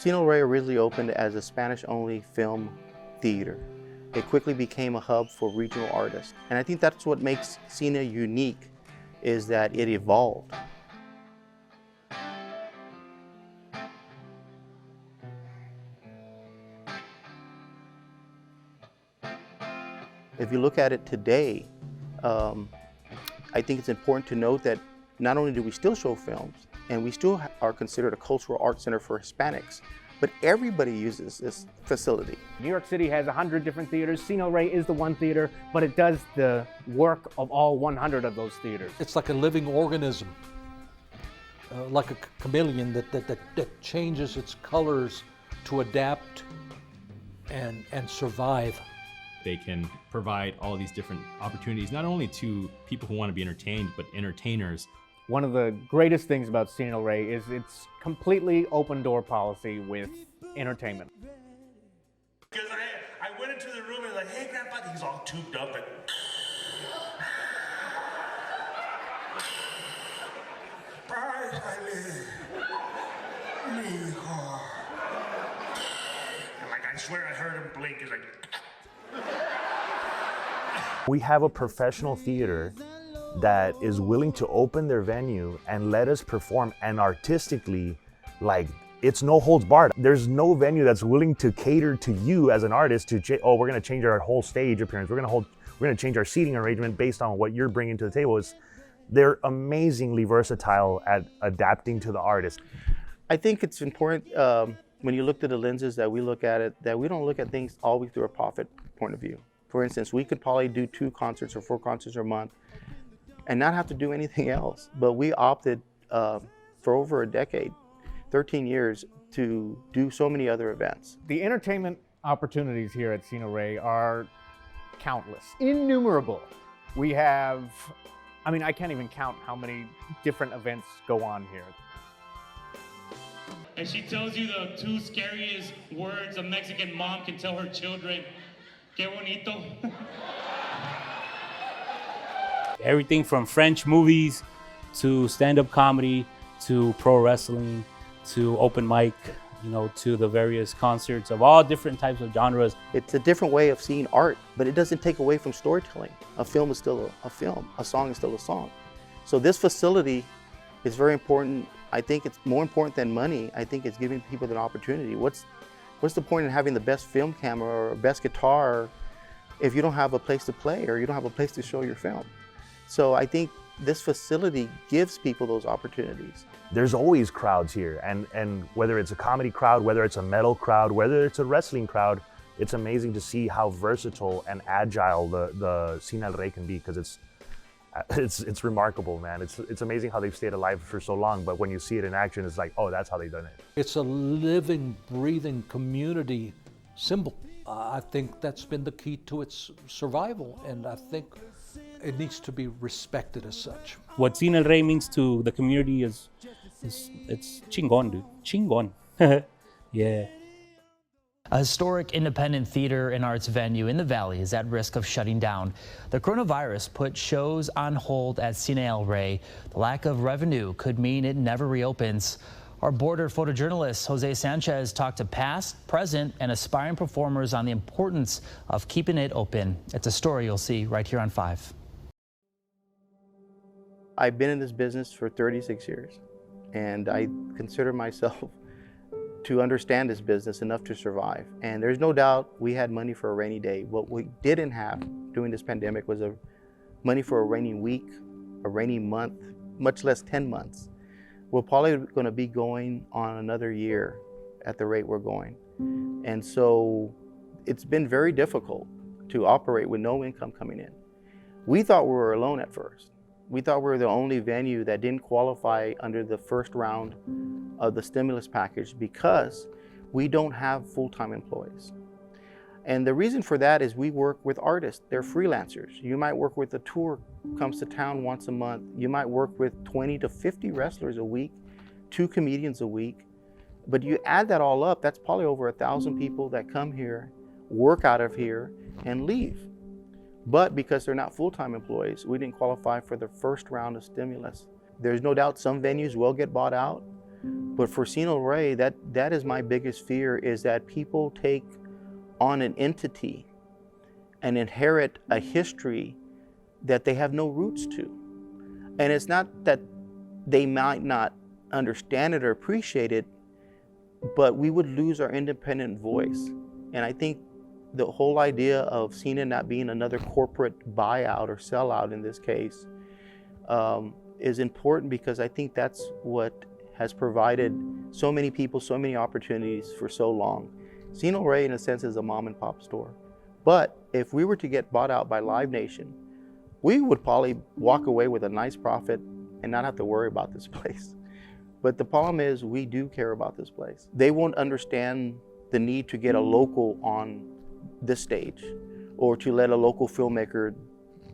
Cine Rey originally opened as a Spanish-only film theater. It quickly became a hub for regional artists. And I think that's what makes Cine unique, is that it evolved. If you look at it today, I think it's important to note that not only do we still show films, and we still are considered a cultural arts center for Hispanics, but everybody uses this facility. New York City has 100 different theaters. Cine Rey is the one theater, but it does the work of all 100 of those theaters. It's like a living organism, like a chameleon that changes its colors to adapt and survive. They can provide all these different opportunities, not only to people who want to be entertained, but entertainers. One of the greatest things about Cine Rey is its completely open door policy with entertainment. Because I went into the room and like, hey grandpa, he's all tubed up and like I swear I heard him blink. He's like we have a professional theater that is willing to open their venue and let us perform, and artistically, like, it's no holds barred. There's no venue that's willing to cater to you as an artist to, oh, we're gonna change our whole stage appearance. We're gonna change our seating arrangement based on what you're bringing to the table. They're amazingly versatile at adapting to the artist. I think it's important when you look through the lenses that we look at it, that we don't look at things always through a profit point of view. For instance, we could probably do 2 concerts or 4 concerts a month and not have to do anything else. But we opted for over a decade, 13 years, to do so many other events. The entertainment opportunities here at Cine Rey are countless, innumerable. We have, I mean, I can't even count how many different events go on here. And she tells you the 2 scariest words a Mexican mom can tell her children. Qué bonito. Everything from French movies to stand-up comedy to pro wrestling to open mic, to the various concerts of all different types of genres. It's a different way of seeing art, but it doesn't take away from storytelling. A film is still a film, a song is still a song. So this facility is very important. I think it's more important than money. I think it's giving people an opportunity. What's the point in having the best film camera or best guitar if you don't have a place to play or you don't have a place to show your film? So I think this facility gives people those opportunities. There's always crowds here, and whether it's a comedy crowd, whether it's a metal crowd, whether it's a wrestling crowd, it's amazing to see how versatile and agile the Cine Rey can be, because it's remarkable, man. It's amazing how they've stayed alive for so long, but when you see it in action, it's like, oh, that's how they've done it. It's a living, breathing community symbol. I think that's been the key to its survival, and I think it needs to be respected as such. What Cine Rey means to the community is it's chingon, dude. Chingon. Yeah. A historic independent theater and arts venue in the Valley is at risk of shutting down. The coronavirus put shows on hold at Cine Rey. The lack of revenue could mean it never reopens. Our border photojournalist Jose Sanchez talked to past, present, and aspiring performers on the importance of keeping it open. It's a story you'll see right here on 5. I've been in this business for 36 years, and I consider myself to understand this business enough to survive. And there's no doubt we had money for a rainy day. What we didn't have during this pandemic was money for a rainy week, a rainy month, much less 10 months. We're probably going to be going on another year at the rate we're going. And so it's been very difficult to operate with no income coming in. We thought we were alone at first. We thought we were the only venue that didn't qualify under the first round of the stimulus package because we don't have full-time employees. And the reason for that is we work with artists. They're freelancers. You might work with a tour comes to town once a month. You might work with 20 to 50 wrestlers a week, 2 comedians a week. But you add that all up, that's probably over 1,000 people that come here, work out of here, and leave. But because they're not full-time employees, we didn't qualify for the first round of stimulus. There's no doubt some venues will get bought out, But for Cino Rey, that is my biggest fear, is that people take on an entity and inherit a history that they have no roots to. And it's not that they might not understand it or appreciate it, but we would lose our independent voice. And I think the whole idea of Cine not being another corporate buyout or sellout in this case is important, because I think that's what has provided so many people so many opportunities for so long. Cino Rey, in a sense, is a mom and pop store. But if we were to get bought out by Live Nation, we would probably walk away with a nice profit and not have to worry about this place. But the problem is, we do care about this place. They won't understand the need to get a local on this stage, or to let a local filmmaker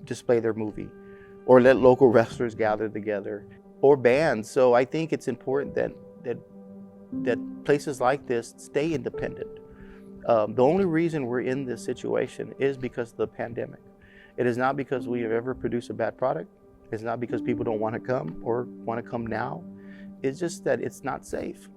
display their movie, or let local wrestlers gather together, or bands. So I think it's important that places like this stay independent. The only reason we're in this situation is because of the pandemic. It is not because we have ever produced a bad product. It's not because people don't want to come or want to come now. It's just that it's not safe.